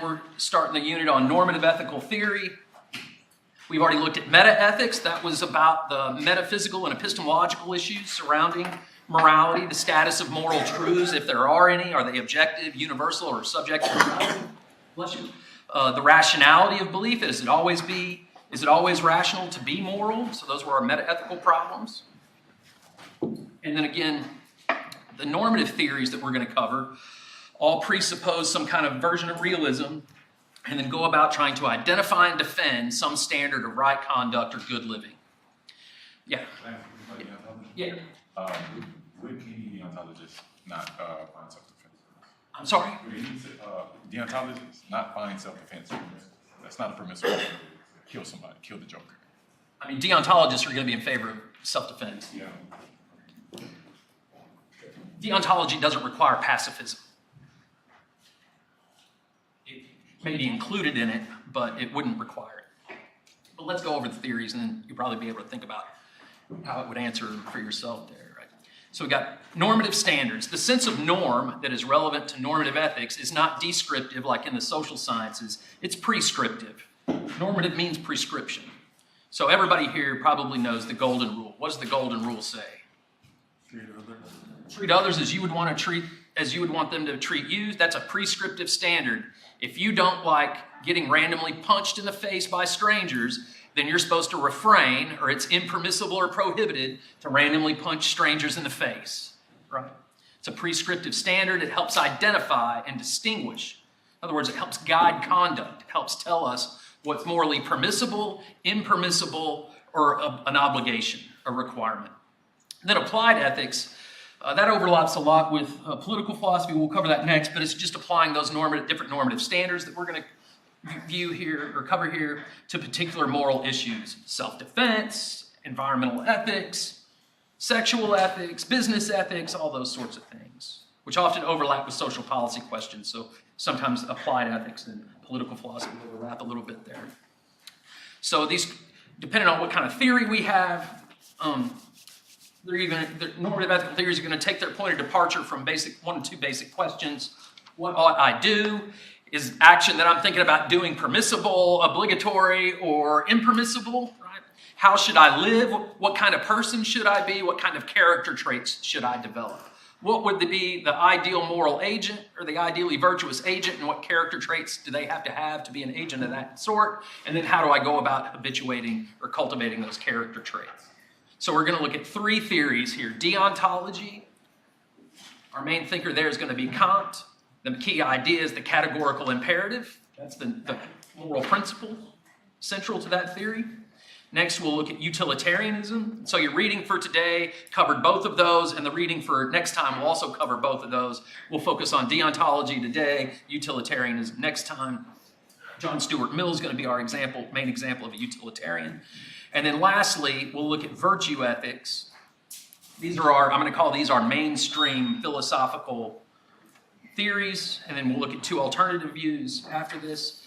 we're starting the unit on normative ethical theory. We've already looked at meta-ethics. That was about the metaphysical and epistemological issues surrounding morality, the status of moral truths, if there are any. Are they objective, universal, or subjective? Bless you. The rationality of belief. Is it always rational to be moral? So those were our meta-ethical problems. And then again, the normative theories that we're going to cover all presuppose some kind of version of realism and then go about trying to identify and defend some standard of right conduct or good living. Yeah. Yeah. Would any deontologist not find self-defense? I'm sorry? Deontologists not find self-defense. That's not a permissible way to kill somebody, kill the Joker. I mean, deontologists are going to be in favor of self-defense. Yeah. Deontology doesn't require pacifism. It may be included in it, but it wouldn't require it. But let's go over the theories, and then you'll probably be able to think about how it would answer for yourself there, right? So we got normative standards. The sense of norm that is relevant to normative ethics is not descriptive like in the social sciences. It's prescriptive. Normative means prescription. So everybody here probably knows the golden rule. What does the golden rule say? Treat others as you would want them to treat you. That's a prescriptive standard. If you don't like getting randomly punched in the face by strangers, then you're supposed to refrain, or it's impermissible or prohibited to randomly punch strangers in the face, right? It's a prescriptive standard. It helps identify and distinguish. In other words, it helps guide conduct. It helps tell us what's morally permissible, impermissible, or an obligation, a requirement. And then applied ethics, that overlaps a lot with political philosophy. We'll cover that next, but it's just applying those different normative standards that we're going to view here or cover here to particular moral issues. Self-defense, environmental ethics, sexual ethics, business ethics, all those sorts of things, which often overlap with social policy questions. So sometimes applied ethics and political philosophy overlap a little bit there. So these, depending on what kind of theory we have, the normative ethical theories are going to take their point of departure from one or two basic questions. What ought I do? Is action that I'm thinking about doing permissible, obligatory, or impermissible? Right? How should I live? What kind of person should I be? What kind of character traits should I develop? What would be the ideal moral agent or the ideally virtuous agent, and what character traits do they have to be an agent of that sort? And then how do I go about habituating or cultivating those character traits? So we're going to look at three theories here. Deontology, our main thinker there is going to be Kant. The key idea is the categorical imperative. That's the moral principle central to that theory. Next, we'll look at utilitarianism. So your reading for today covered both of those, and the reading for next time will also cover both of those. We'll focus on deontology today, utilitarianism next time. John Stuart Mill is going to be our main example of a utilitarian. And then lastly, we'll look at virtue ethics. I'm going to call these our mainstream philosophical theories, and then we'll look at two alternative views after this.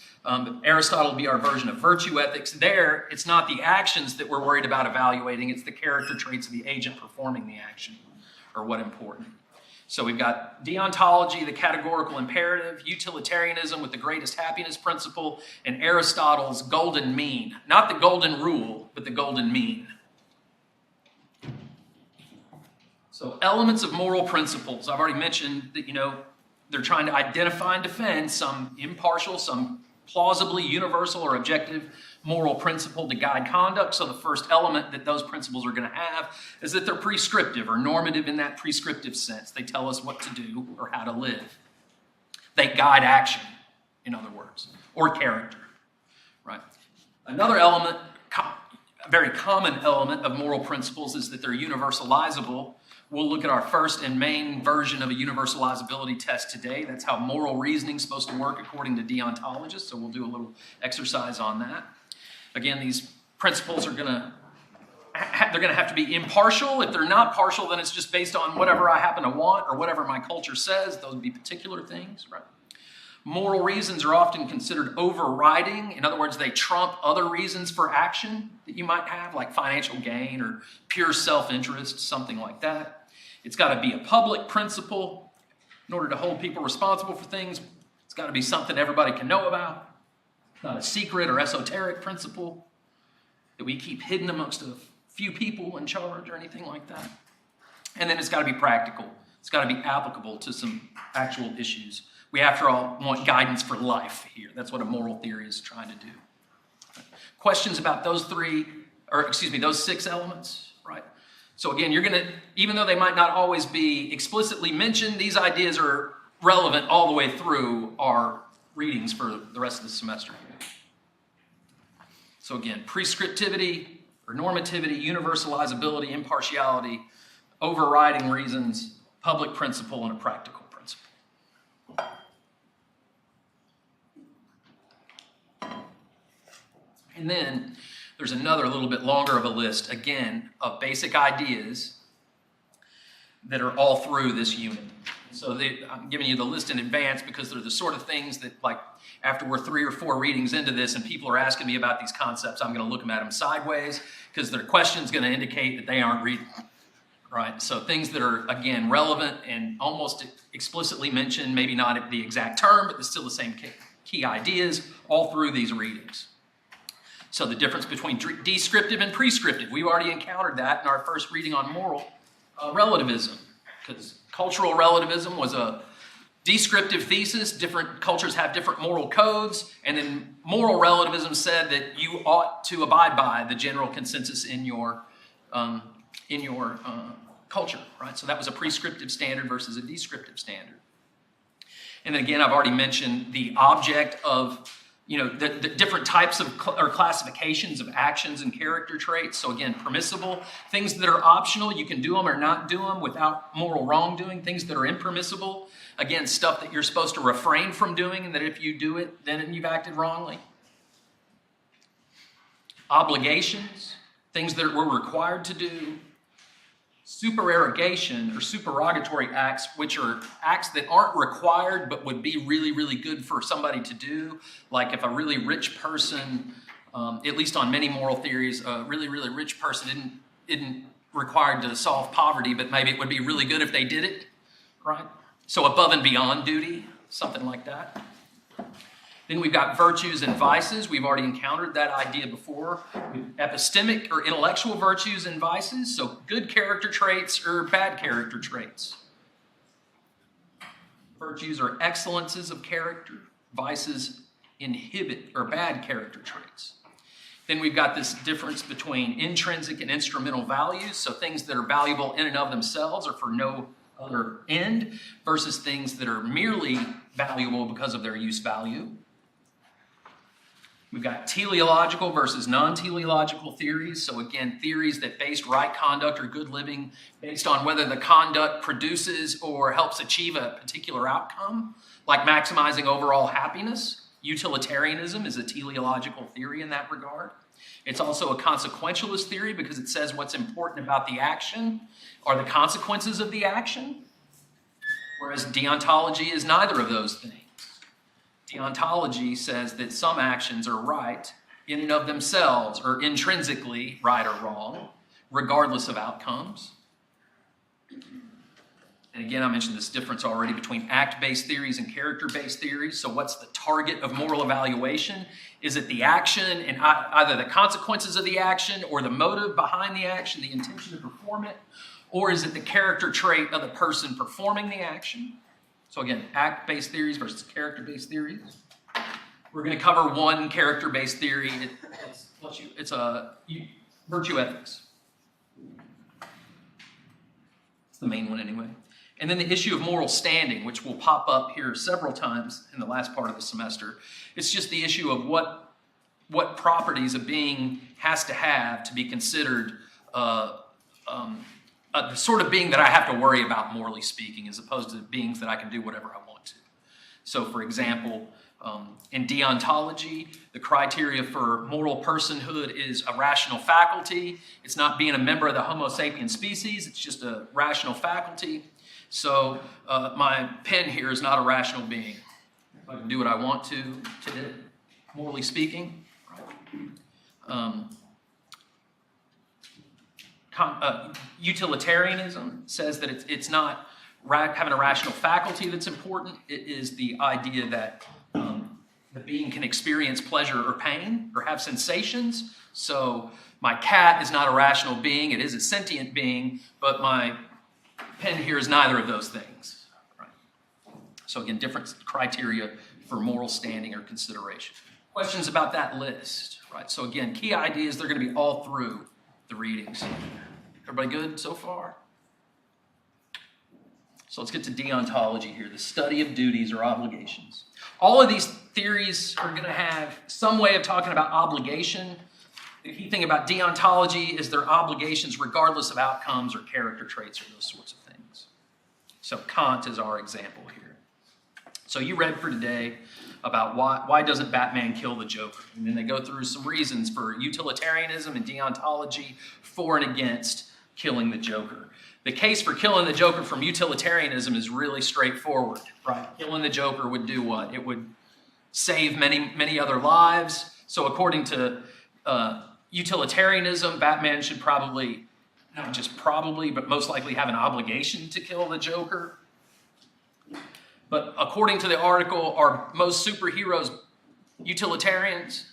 Aristotle will be our version of virtue ethics. There, it's not the actions that we're worried about evaluating, it's the character traits of the agent performing the action are what important. So we've got deontology, the categorical imperative, utilitarianism with the greatest happiness principle, and Aristotle's golden mean. Not the golden rule, but the golden mean. So elements of moral principles. I've already mentioned that, they're trying to identify and defend some impartial, some plausibly universal or objective moral principle to guide conduct. So the first element that those principles are going to have is that they're prescriptive or normative in that prescriptive sense. They tell us what to do or how to live. They guide action, in other words, or character, right? Another element, a very common element of moral principles is that they're universalizable. We'll look at our first and main version of a universalizability test today. That's how moral reasoning is supposed to work according to deontologists. So we'll do a little exercise on that. Again, these principles are they're going to have to be impartial. If they're not partial, then it's just based on whatever I happen to want or whatever my culture says. Those would be particular things, right? Moral reasons are often considered overriding. In other words, they trump other reasons for action that you might have, like financial gain or pure self-interest, something like that. It's got to be a public principle in order to hold people responsible for things. It's got to be something everybody can know about. Not a secret or esoteric principle that we keep hidden amongst a few people in charge or anything like that. And then it's got to be practical. It's got to be applicable to some actual issues. We, after all, want guidance for life here. That's what a moral theory is trying to do. Questions about those those 6 elements, right? So again, you're going to, even though they might not always be explicitly mentioned, these ideas are relevant all the way through our readings for the rest of the semester. So again, prescriptivity or normativity, universalizability, impartiality, overriding reasons, public principle, and a practical principle. And then there's another little bit longer of a list, again, of basic ideas that are all through this unit. So I'm giving you the list in advance because they're the sort of things that, like, after we're 3 or 4 readings into this and people are asking me about these concepts, I'm going to look at them sideways because their question's going to indicate that they aren't reading. Right, so things that are, again, relevant and almost explicitly mentioned, maybe not the exact term, but they're still the same key ideas all through these readings. So the difference between descriptive and prescriptive, we've already encountered that in our first reading on moral relativism, because cultural relativism was a descriptive thesis. Different cultures have different moral codes, and then moral relativism said that you ought to abide by the general consensus in your culture, right? So that was a prescriptive standard versus a descriptive standard. And then again, I've already mentioned the object of, the different types of or classifications of actions and character traits. So again, permissible, things that are optional, you can do them or not do them without moral wrongdoing. Things that are impermissible, again, stuff that you're supposed to refrain from doing, and that if you do it, then you've acted wrongly. Obligations, things that we're required to do. Supererogation or supererogatory acts, which are acts that aren't required but would be really, really good for somebody to do. Like if a really rich person, at least on many moral theories, a really, really rich person isn't required to solve poverty, but maybe it would be really good if they did it, right? So above and beyond duty, something like that. Then we've got virtues and vices. We've already encountered that idea before. Epistemic or intellectual virtues and vices, so good character traits or bad character traits. Virtues are excellences of character. Vices inhibit or bad character traits. Then we've got this difference between intrinsic and instrumental values, so things that are valuable in and of themselves or for no other end, versus things that are merely valuable because of their use value. We've got teleological versus non-teleological theories. So again, theories that based right conduct or good living based on whether the conduct produces or helps achieve a particular outcome, like maximizing overall happiness. Utilitarianism is a teleological theory in that regard. It's also a consequentialist theory because it says what's important about the action are the consequences of the action, whereas deontology is neither of those things. Deontology says that some actions are right in and of themselves or intrinsically right or wrong, regardless of outcomes. And again, I mentioned this difference already between act-based theories and character-based theories. So what's the target of moral evaluation? Is it the action and either the consequences of the action or the motive behind the action, the intention to perform it? Or is it the character trait of the person performing the action? So again, act-based theories versus character-based theories. We're going to cover one character-based theory. It's a virtue ethics. It's the main one anyway. And then the issue of moral standing, which will pop up here several times in the last part of the semester. It's just the issue of what properties a being has to have to be considered the sort of being that I have to worry about, morally speaking, as opposed to beings that I can do whatever I want to. So, for example, in deontology, the criteria for moral personhood is a rational faculty. It's not being a member of the Homo sapiens species. It's just a rational faculty. So, my pen here is not a rational being. I can do what I want to it, morally speaking. Utilitarianism says that it's not having a rational faculty that's important. It is the idea that the being can experience pleasure or pain or have sensations. So my cat is not a rational being. It is a sentient being, but my pen here is neither of those things. Right? So again, different criteria for moral standing or consideration. Questions about that list, right? So again, key ideas, they're going to be all through the readings. Everybody good so far? So let's get to deontology here, the study of duties or obligations. All of these theories are going to have some way of talking about obligation. The key thing about deontology is their obligations regardless of outcomes or character traits or those sorts of things. So Kant is our example here. So you read for today about why doesn't Batman kill the Joker? And then they go through some reasons for utilitarianism and deontology for and against killing the Joker. The case for killing the Joker from utilitarianism is really straightforward, right? Killing the Joker would do what? It would save many, many other lives. So according to utilitarianism, Batman should probably, not just probably, but most likely have an obligation to kill the Joker. But according to the article, are most superheroes utilitarians?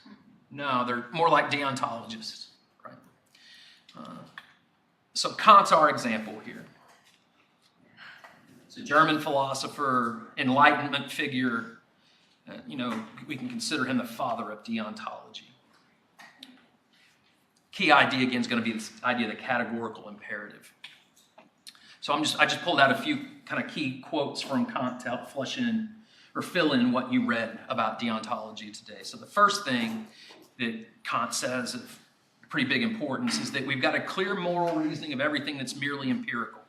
No, they're more like deontologists, right? So Kant's our example here. It's a German philosopher, Enlightenment figure. We can consider him the father of deontology. Key idea, again, is going to be this idea of the categorical imperative. So I just pulled out a few kind of key quotes from Kant to help flush in or fill in what you read about deontology today. So the first thing that Kant says of pretty big importance is that we've got a clear moral reasoning of everything that's merely empirical.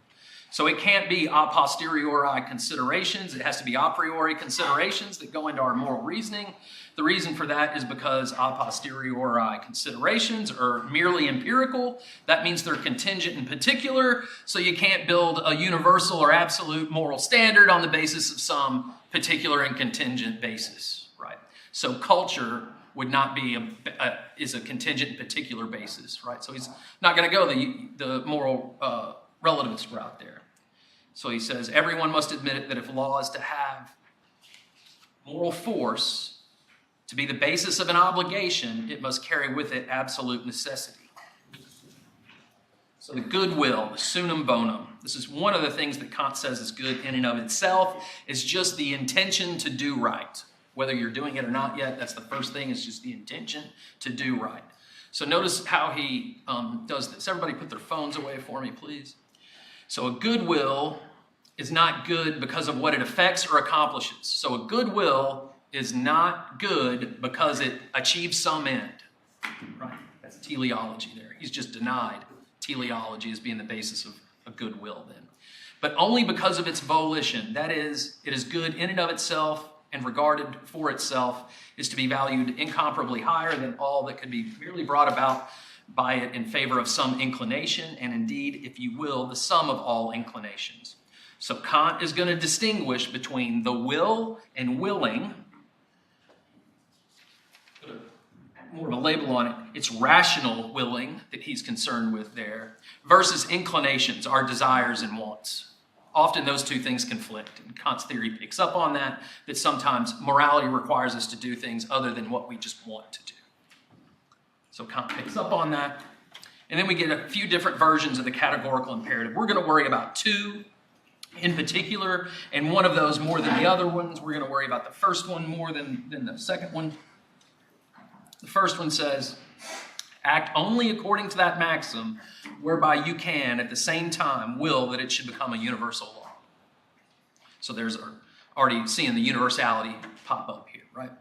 So it can't be a posteriori considerations. It has to be a priori considerations that go into our moral reasoning. The reason for that is because a posteriori considerations are merely empirical. That means they're contingent and particular, so you can't build a universal or absolute moral standard on the basis of some particular and contingent basis, right? So culture would not be is a contingent and particular basis, right? So he's not going to go the moral relativist route there. So he says, everyone must admit that if law is to have moral force, to be the basis of an obligation, it must carry with it absolute necessity. So the goodwill, the sunum bonum, this is one of the things that Kant says is good in and of itself, is just the intention to do right. Whether you're doing it or not yet, that's the first thing, is just the intention to do right. So notice how he does this. Everybody put their phones away for me, please. So a goodwill is not good because of what it affects or accomplishes. So a goodwill is not good because it achieves some end. Right? That's teleology there. He's just denied teleology as being the basis of a goodwill then. But only because of its volition. That is, it is good in and of itself and regarded for itself, is to be valued incomparably higher than all that could be merely brought about by it in favor of some inclination, and indeed, if you will, the sum of all inclinations. So Kant is going to distinguish between the will and willing, put more of a label on it, it's rational willing that he's concerned with there, versus inclinations, our desires and wants. Often those two things conflict, and Kant's theory picks up on that sometimes morality requires us to do things other than what we just want to do. So Kant picks up on that. And then we get a few different versions of the categorical imperative. We're going to worry about two in particular, and one of those more than the other ones. We're going to worry about the first one more than the second one. The first one says, act only according to that maxim, whereby you can, at the same time, will that it should become a universal law. So there's already seeing the universality pop up here, right?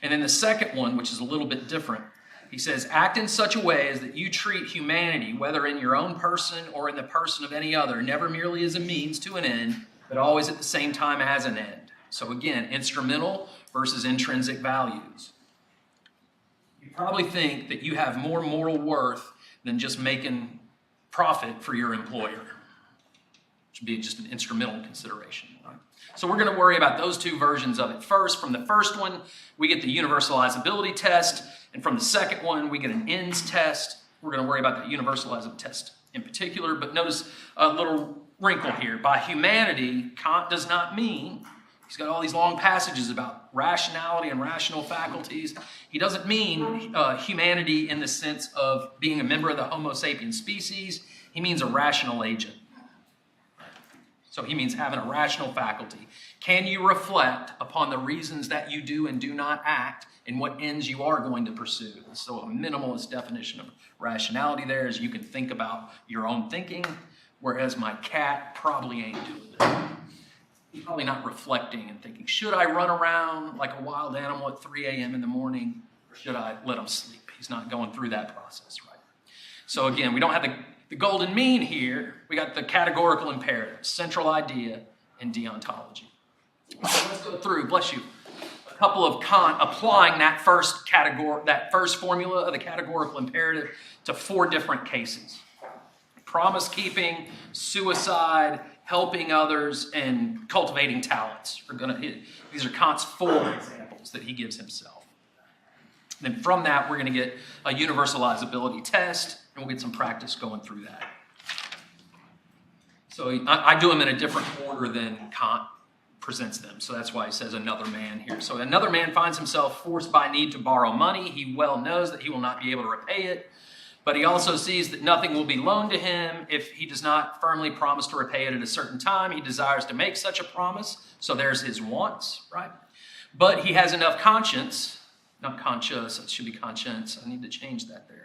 And then the second one, which is a little bit different, he says, act in such a way as that you treat humanity, whether in your own person or in the person of any other, never merely as a means to an end, but always at the same time as an end. So again, instrumental versus intrinsic values. You probably think that you have more moral worth than just making profit for your employer. It should be just an instrumental consideration. Right? So we're going to worry about those two versions of it. First, from the first one, we get the universalizability test, and from the second one, we get an ends test. We're going to worry about the universalizability test in particular, but notice a little wrinkle here. By humanity, Kant does not mean, he's got all these long passages about rationality and rational faculties. He doesn't mean humanity in the sense of being a member of the Homo sapiens species. He means a rational agent. So he means having a rational faculty. Can you reflect upon the reasons that you do and do not act and what ends you are going to pursue? So a minimalist definition of rationality there is you can think about your own thinking, whereas my cat probably ain't doing that. He's probably not reflecting and thinking, should I run around like a wild animal at 3 a.m. in the morning, or should I let him sleep? He's not going through that process, right? So again, we don't have the golden mean here. We got the categorical imperative, central idea, and deontology. So let's go through, bless you, a couple of Kant applying that first formula of the categorical imperative to 4 different cases. Promise keeping, suicide, helping others, and cultivating talents. These are Kant's 4 examples that he gives himself. Then from that, we're going to get a universalizability test, and we'll get some practice going through that. So I do them in a different order than Kant presents them. So that's why he says another man here. So another man finds himself forced by need to borrow money. He well knows that he will not be able to repay it, but he also sees that nothing will be loaned to him if he does not firmly promise to repay it at a certain time. He desires to make such a promise. So there's his wants, right? But he has enough conscience, not conscious, it should be conscience. I need to change that there.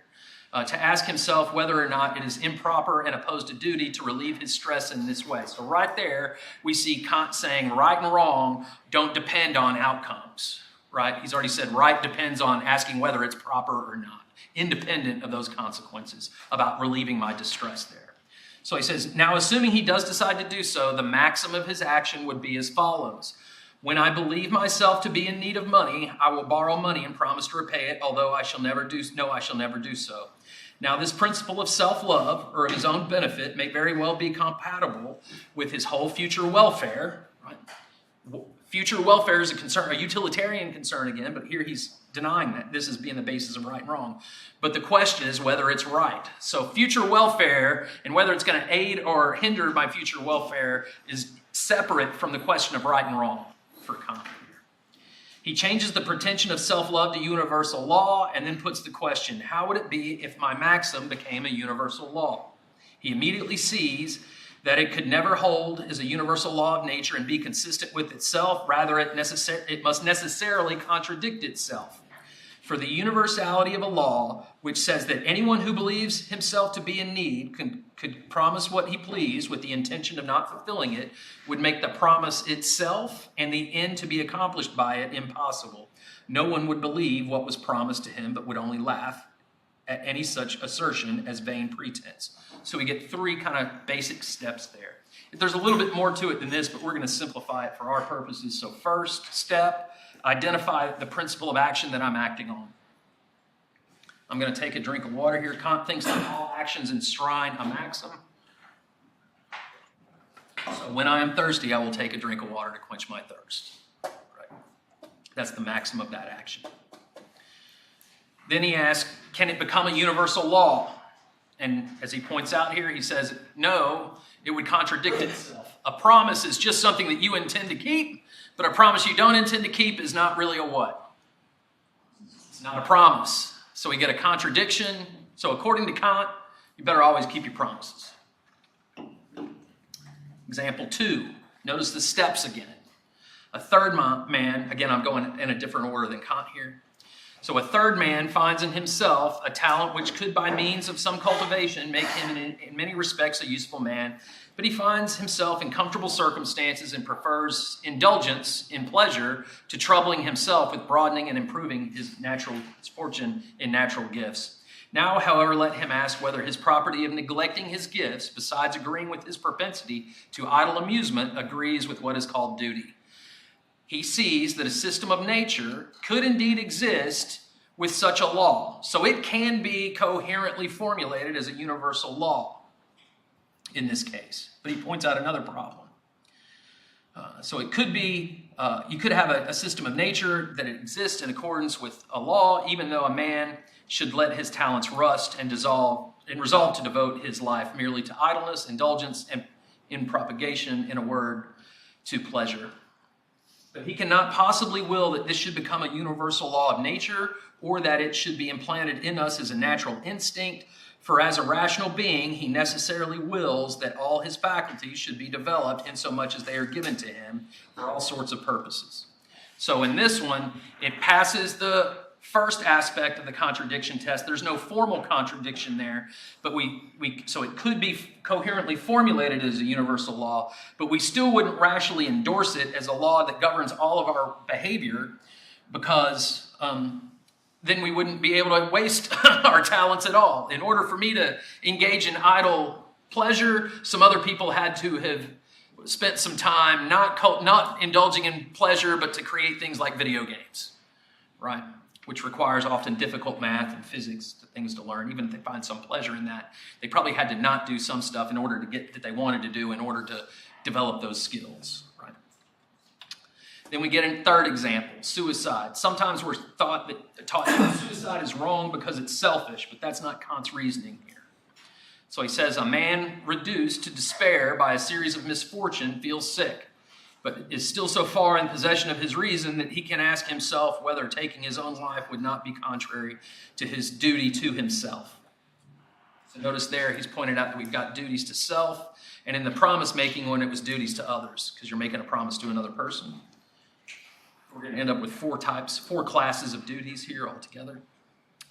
To ask himself whether or not it is improper and opposed to duty to relieve his stress in this way. So right there, we see Kant saying right and wrong don't depend on outcomes, right? He's already said right depends on asking whether it's proper or not, independent of those consequences about relieving my distress there. So he says, now assuming he does decide to do so, the maxim of his action would be as follows. When I believe myself to be in need of money, I will borrow money and promise to repay it, although I shall never do so. Now, this principle of self-love, or of his own benefit, may very well be compatible with his whole future welfare. Right? Future welfare is a utilitarian concern again, but here he's denying that this is being the basis of right and wrong. But the question is whether it's right. So future welfare and whether it's going to aid or hinder my future welfare is separate from the question of right and wrong for Kant. He changes the pretension of self-love to universal law and then puts the question, how would it be if my maxim became a universal law? He immediately sees that it could never hold as a universal law of nature and be consistent with itself. Rather, it must necessarily contradict itself. For the universality of a law, which says that anyone who believes himself to be in need could promise what he pleased with the intention of not fulfilling it, would make the promise itself and the end to be accomplished by it impossible. No one would believe what was promised to him, but would only laugh at any such assertion as vain pretense. So we get 3 kind of basic steps there. There's a little bit more to it than this, but we're going to simplify it for our purposes. So first step, identify the principle of action that I'm acting on. I'm going to take a drink of water here. Kant thinks that all actions enshrine a maxim. So when I am thirsty, I will take a drink of water to quench my thirst. Right? That's the maxim of that action. Then he asks, can it become a universal law? And as he points out here, he says, no, it would contradict itself. A promise is just something that you intend to keep, but a promise you don't intend to keep is not really a what? It's not a promise. So we get a contradiction. So according to Kant, you better always keep your promises. Example 2. Notice the steps again. A third man, again, I'm going in a different order than Kant here. So a third man finds in himself a talent which could by means of some cultivation make him in many respects a useful man, but he finds himself in comfortable circumstances and prefers indulgence in pleasure to troubling himself with broadening and improving his fortune in natural gifts. Now, however, let him ask whether his property of neglecting his gifts, besides agreeing with his propensity to idle amusement, agrees with what is called duty. He sees that a system of nature could indeed exist with such a law. So it can be coherently formulated as a universal law in this case. But he points out another problem. So it could be, you could have a system of nature that exists in accordance with a law, even though a man should let his talents rust and resolve to devote his life merely to idleness, indulgence, and in propagation, in a word, to pleasure. But he cannot possibly will that this should become a universal law of nature, or that it should be implanted in us as a natural instinct, for as a rational being, he necessarily wills that all his faculties should be developed insomuch as they are given to him for all sorts of purposes. So in this one, it passes the first aspect of the contradiction test. There's no formal contradiction there, but so it could be coherently formulated as a universal law, but we still wouldn't rationally endorse it as a law that governs all of our behavior, because then we wouldn't be able to waste our talents at all. In order for me to engage in idle pleasure, some other people had to have spent some time not indulging in pleasure, but to create things like video games, right? Which requires often difficult math and physics, things to learn. Even if they find some pleasure in that, they probably had to not do some stuff in order to get that they wanted to do in order to develop those skills, right? Then we get a third example, suicide. Sometimes we're taught that suicide is wrong because it's selfish, but that's not Kant's reasoning here. So he says, a man reduced to despair by a series of misfortune feels sick, but is still so far in possession of his reason that he can ask himself whether taking his own life would not be contrary to his duty to himself. So notice there, he's pointed out that we've got duties to self, and in the promise-making one, it was duties to others, because you're making a promise to another person. We're going to end up with four classes of duties here altogether.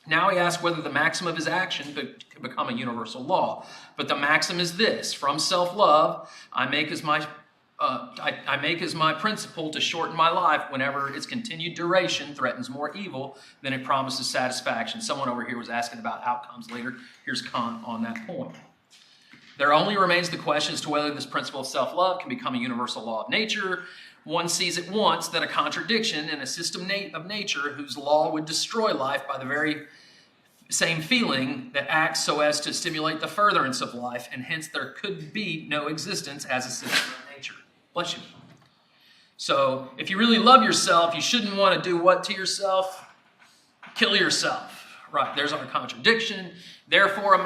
Now he asks whether the maxim of his action could become a universal law. But the maxim is this: from self-love, I make as my principle to shorten my life whenever its continued duration threatens more evil than it promises satisfaction. Someone over here was asking about outcomes later. Here's Kant on that point. There only remains the question as to whether this principle of self-love can become a universal law of nature. One sees at once that a contradiction in a system of nature whose law would destroy life by the very same feeling that acts so as to stimulate the furtherance of life, and hence there could be no existence as a system of nature. Bless you. So if you really love yourself, you shouldn't want to do what to yourself? Kill yourself. Right, there's our contradiction. Therefore,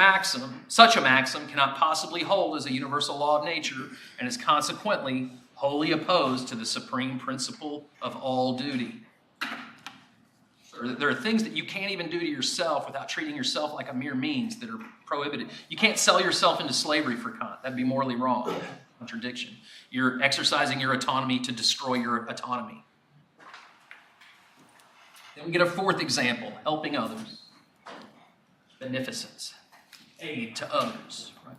such a maxim cannot possibly hold as a universal law of nature, and is consequently wholly opposed to the supreme principle of all duty. There are things that you can't even do to yourself without treating yourself like a mere means that are prohibited. You can't sell yourself into slavery for Kant. That'd be morally wrong. Contradiction. You're exercising your autonomy to destroy your autonomy. Then we get a fourth example, helping others. Beneficence. Aid to others. Right?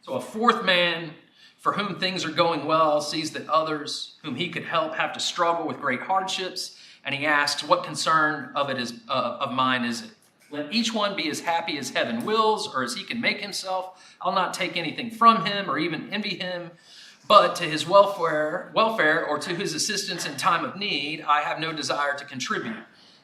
So a fourth man for whom things are going well sees that others whom he could help have to struggle with great hardships, and he asks, what concern of mine is it? Let each one be as happy as heaven wills, or as he can make himself. I'll not take anything from him or even envy him, but to his welfare or to his assistance in time of need, I have no desire to contribute.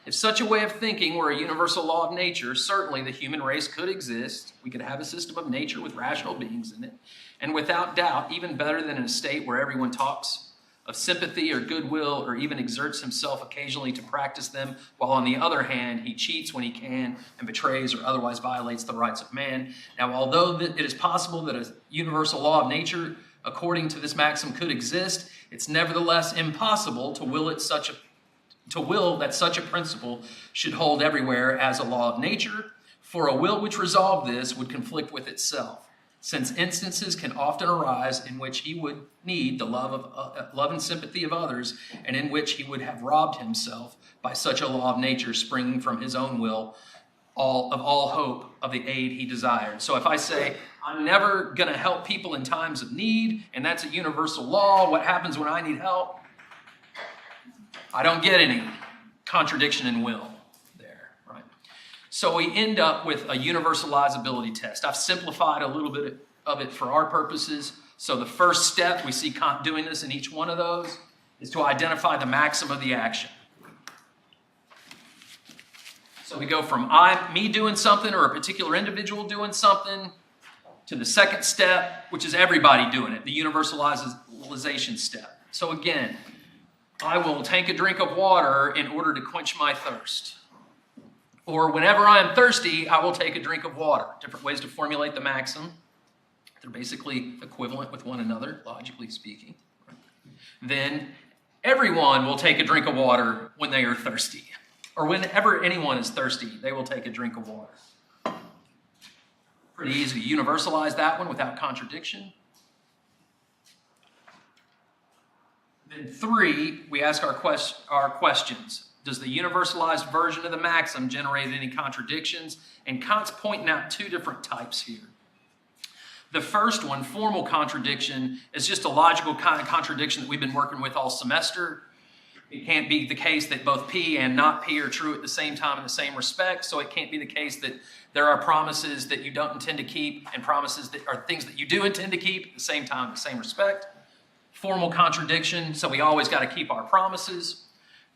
If such a way of thinking were a universal law of nature, certainly the human race could exist. We could have a system of nature with rational beings in it. And without doubt, even better than in a state where everyone talks of sympathy or goodwill or even exerts himself occasionally to practice them, while on the other hand, he cheats when he can and betrays or otherwise violates the rights of man. Now, although it is possible that a universal law of nature, according to this maxim, could exist, it's nevertheless impossible to will that such a principle should hold everywhere as a law of nature, for a will which resolved this would conflict with itself, since instances can often arise in which he would need the love and sympathy of others, and in which he would have robbed himself by such a law of nature springing from his own will of all hope of the aid he desired. So if I say, I'm never going to help people in times of need, and that's a universal law, what happens when I need help? I don't get any contradiction in will there, right? So we end up with a universalizability test. I've simplified a little bit of it for our purposes. So the first step, we see Kant doing this in each one of those, is to identify the maxim of the action. So we go from me doing something or a particular individual doing something to the second step, which is everybody doing it, the universalization step. So again, I will take a drink of water in order to quench my thirst. Or whenever I am thirsty, I will take a drink of water. Different ways to formulate the maxim. they're basically equivalent with one another, logically speaking, then everyone will take a drink of water when they are thirsty. Or whenever anyone is thirsty, they will take a drink of water. Pretty easy to universalize that one without contradiction. Then 3, we ask our questions. Does the universalized version of the maxim generate any contradictions? And Kant's pointing out 2 different types here. The first one, formal contradiction, is just a logical kind of contradiction that we've been working with all semester. It can't be the case that both P and not P are true at the same time in the same respect, so it can't be the case that there are promises that you don't intend to keep and promises that are things that you do intend to keep at the same time in the same respect. Formal contradiction, so we always got to keep our promises.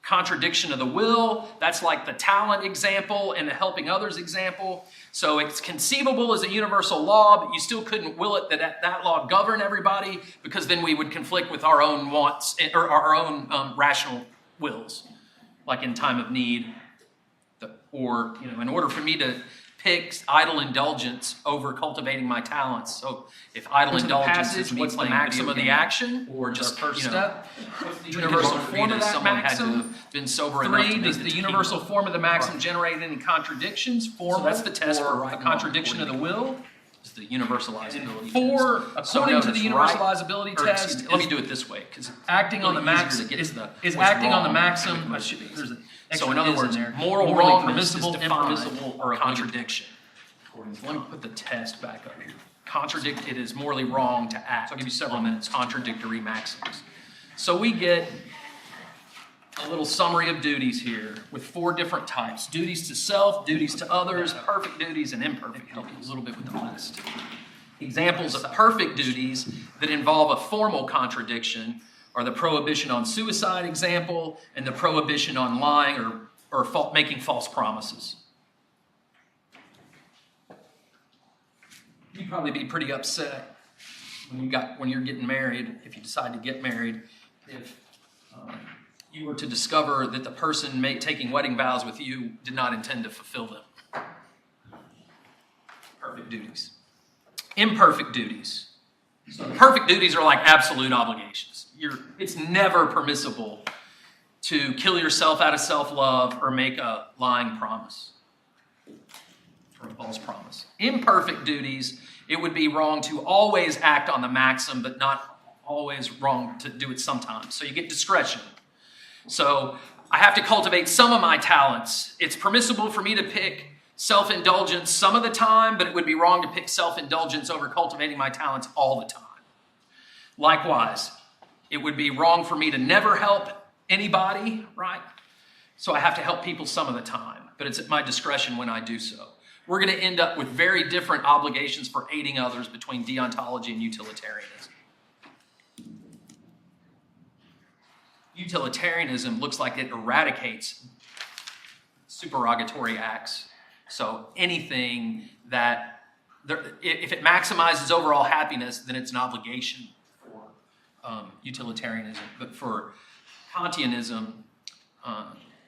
Contradiction of the will, that's like the talent example and the helping others example. So it's conceivable as a universal law, but you still couldn't will it that law govern everybody, because then we would conflict with our own wants or our own rational wills, like in time of need. Or, in order for me to pick idle indulgence over cultivating my talents. So if idle indulgence is what's the maxim of the action, or just first step, the universal form of that maxim, been sober enough to does the universal form of the maxim generate any contradictions? So that's the test for a contradiction of the will. Is the universalizability 4, according to the universalizability test, let me do it this way, because acting on the maxim is acting on the maxim. So in other words, moral wrong, permissible, impermissible, or a contradiction. Let me put the test back up here. It is morally wrong to act. So I'll give you several minutes. Contradictory maxims. So we get a little summary of duties here with 4 different types. Duties to self, duties to others, perfect duties, and imperfect. Help you a little bit with the last. Examples of perfect duties that involve a formal contradiction are the prohibition on suicide example and the prohibition on lying or making false promises. You'd probably be pretty upset when you're getting married, if you decide to get married, if you were to discover that the person taking wedding vows with you did not intend to fulfill them. Perfect duties. Imperfect duties. So perfect duties are like absolute obligations. It's never permissible to kill yourself out of self-love or make a lying promise or a false promise. Imperfect duties, it would be wrong to always act on the maxim, but not always wrong to do it sometimes. So you get discretion. So I have to cultivate some of my talents. It's permissible for me to pick self-indulgence some of the time, but it would be wrong to pick self-indulgence over cultivating my talents all the time. Likewise, it would be wrong for me to never help anybody, right? So I have to help people some of the time, but it's at my discretion when I do so. We're going to end up with very different obligations for aiding others between deontology and utilitarianism. Utilitarianism looks like it eradicates supererogatory acts. So anything that, if it maximizes overall happiness, then it's an obligation for utilitarianism. But for Kantianism,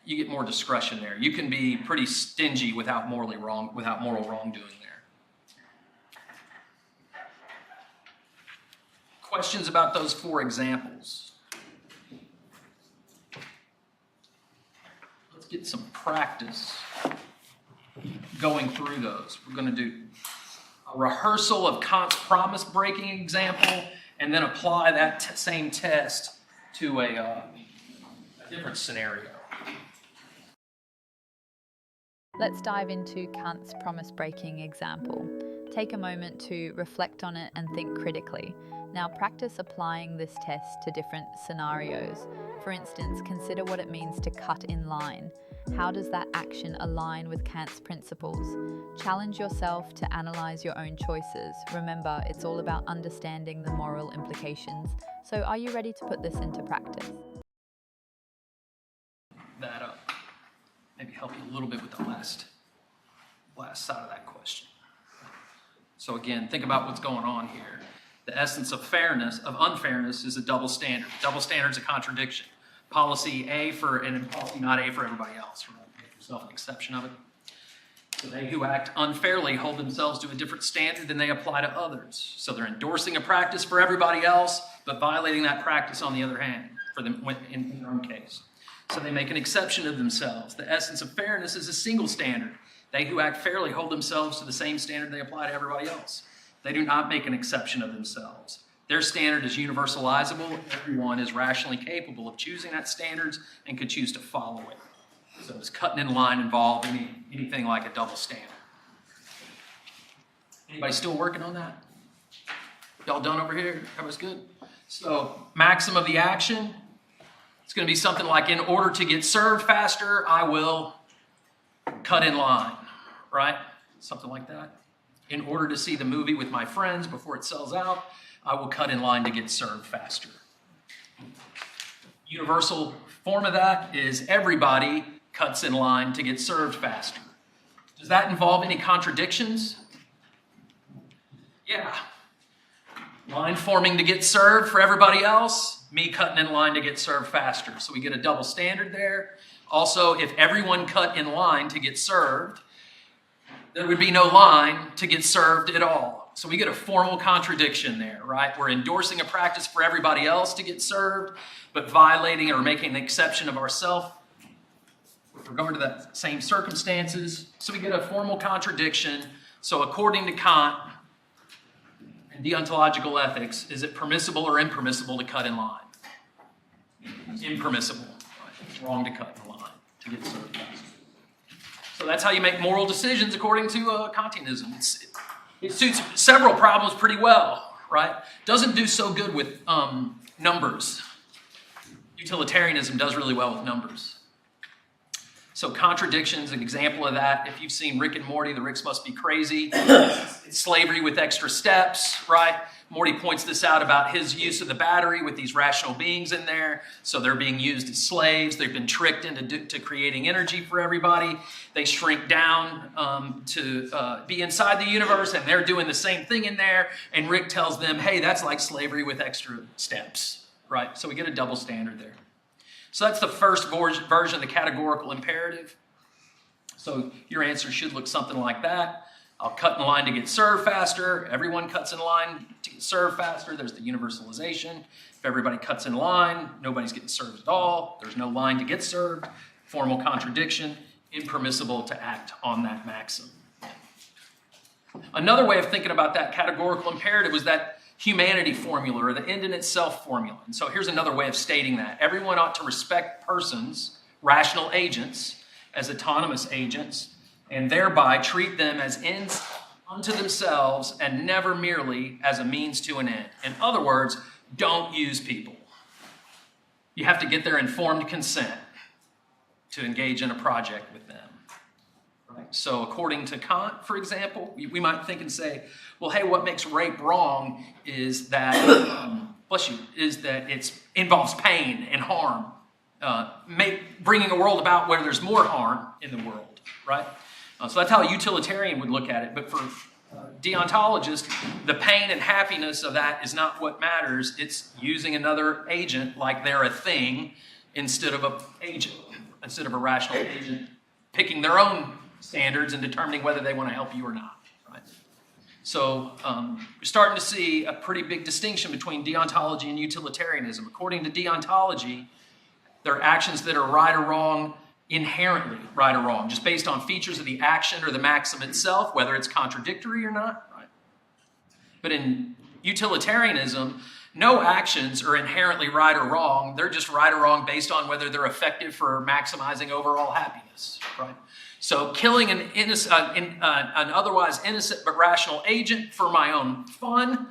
you get more discretion there. You can be pretty stingy without moral wrongdoing there. Questions about those 4 examples? Let's get some practice going through those. We're going to do a rehearsal of Kant's promise-breaking example and then apply that same test to a different scenario. Let's dive into Kant's promise-breaking example. Take a moment to reflect on it and think critically. Now practice applying this test to different scenarios. For instance, consider what it means to cut in line. How does that action align with Kant's principles? Challenge yourself to analyze your own choices. Remember, it's all about understanding the moral implications. So are you ready to put this into practice? That up. Maybe help you a little bit with the last side of that question. So again, think about what's going on here. The essence of unfairness is a double standard. Double standard is a contradiction. Policy A for and policy not A for everybody else. Right? Make yourself an exception of it. So they who act unfairly hold themselves to a different standard than they apply to others. So they're endorsing a practice for everybody else, but violating that practice on the other hand, for them in their own case. So they make an exception of themselves. The essence of fairness is a single standard. They who act fairly hold themselves to the same standard they apply to everybody else. They do not make an exception of themselves. Their standard is universalizable. Everyone is rationally capable of choosing that standards and could choose to follow it. So does cutting in line involve anything like a double standard? Anybody still working on that? Y'all done over here? Everybody's good? So maxim of the action, it's going to be something like, in order to get served faster, I will cut in line, right? Something like that. In order to see the movie with my friends before it sells out, I will cut in line to get served faster. Universal form of that is everybody cuts in line to get served faster. Does that involve any contradictions? Yeah. Line forming to get served for everybody else, me cutting in line to get served faster. So we get a double standard there. Also, if everyone cut in line to get served, there would be no line to get served at all. So we get a formal contradiction there, right? We're endorsing a practice for everybody else to get served, but violating or making an exception of ourselves with regard to that same circumstances. So we get a formal contradiction. So according to Kant and deontological ethics, is it permissible or impermissible to cut in line? Impermissible. It's wrong to cut in line to get served. So that's how you make moral decisions according to Kantianism. It suits several problems pretty well, right? Doesn't do so good with numbers. Utilitarianism does really well with numbers. So contradictions, an example of that, if you've seen Rick and Morty, the Ricks must be crazy. It's slavery with extra steps, right? Morty points this out about his use of the battery with these rational beings in there. So they're being used as slaves. They've been tricked into creating energy for everybody. They shrink down to be inside the universe, and they're doing the same thing in there. And Rick tells them, hey, that's like slavery with extra steps, right? So we get a double standard there. So that's the first version of the categorical imperative. So your answer should look something like that. I'll cut in line to get served faster. Everyone cuts in line to get served faster. There's the universalization. If everybody cuts in line, nobody's getting served at all. There's no line to get served. Formal contradiction. Impermissible to act on that maxim. Another way of thinking about that categorical imperative was that humanity formula, or the end in itself formula. And so here's another way of stating that. Everyone ought to respect persons, rational agents, as autonomous agents, and thereby treat them as ends unto themselves and never merely as a means to an end. In other words, don't use people. You have to get their informed consent to engage in a project with them. Right? So according to Kant, for example, we might think and say, well, hey, what makes rape wrong is that, it involves pain and harm, bringing a world about where there's more harm in the world, right? So that's how a utilitarian would look at it. But for deontologists, the pain and happiness of that is not what matters. It's using another agent like they're a thing instead of a rational agent, picking their own standards and determining whether they want to help you or not. Right? So we're starting to see a pretty big distinction between deontology and utilitarianism. According to deontology, there are actions that are right or wrong, inherently right or wrong, just based on features of the action or the maxim itself, whether it's contradictory or not. Right? But in utilitarianism, no actions are inherently right or wrong. They're just right or wrong based on whether they're effective for maximizing overall happiness. Right? So killing an otherwise innocent but rational agent for my own fun,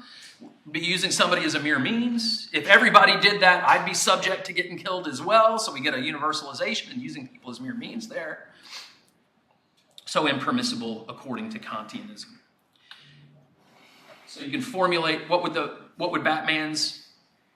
be using somebody as a mere means. If everybody did that, I'd be subject to getting killed as well. So we get a universalization and using people as mere means there. So impermissible according to Kantianism. So you can formulate what would Batman's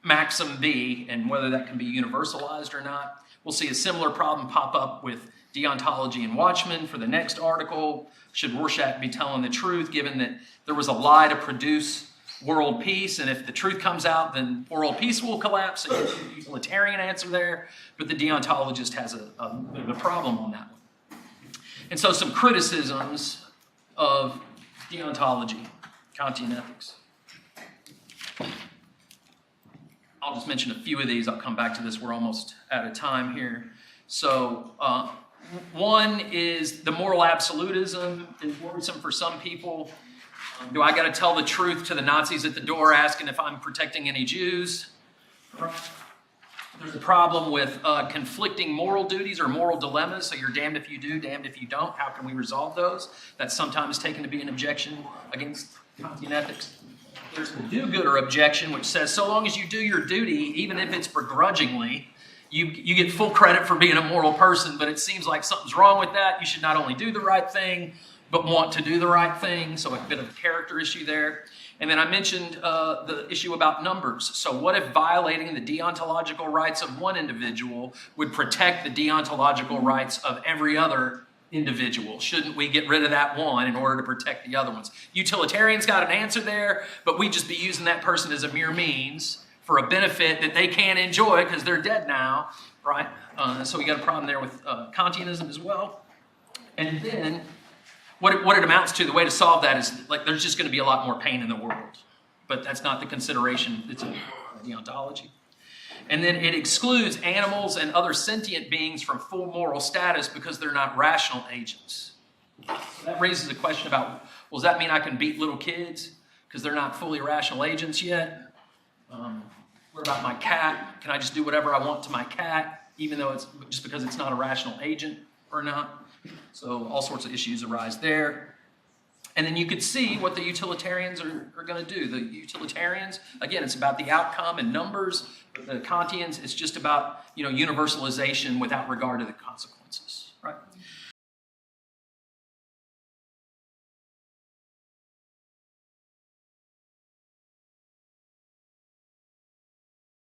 maxim be and whether that can be universalized or not. We'll see a similar problem pop up with deontology and Watchmen for the next article. Should Rorschach be telling the truth given that there was a lie to produce world peace, and if the truth comes out, then world peace will collapse? So you get a utilitarian answer there, but the deontologist has a problem on that one. And so some criticisms of deontology, Kantian ethics. I'll just mention a few of these. I'll come back to this. We're almost out of time here. So one is the moral absolutism is worrisome for some people. Do I got to tell the truth to the Nazis at the door asking if I'm protecting any Jews? There's a problem with conflicting moral duties or moral dilemmas. So you're damned if you do, damned if you don't. How can we resolve those? That's sometimes taken to be an objection against Kantian ethics. There's the do-gooder objection, which says so long as you do your duty, even if it's begrudgingly, you get full credit for being a moral person, but it seems like something's wrong with that. You should not only do the right thing, but want to do the right thing. So a bit of a character issue there. And then I mentioned the issue about numbers. So what if violating the deontological rights of one individual would protect the deontological rights of every other individual? Shouldn't we get rid of that one in order to protect the other ones? Utilitarians got an answer there, but we just be using that person as a mere means for a benefit that they can't enjoy because they're dead now, right? So we got a problem there with Kantianism as well. And then what it amounts to, the way to solve that is like there's just going to be a lot more pain in the world, but that's not the consideration that's in deontology. And then it excludes animals and other sentient beings from full moral status because they're not rational agents. That raises a question about, well, does that mean I can beat little kids because they're not fully rational agents yet? What about my cat? Can I just do whatever I want to my cat, even though it's just because it's not a rational agent or not? So all sorts of issues arise there. And then you could see what the utilitarians are going to do. The utilitarians, again, it's about the outcome and numbers. The Kantians, it's just about universalization without regard to the consequences, right?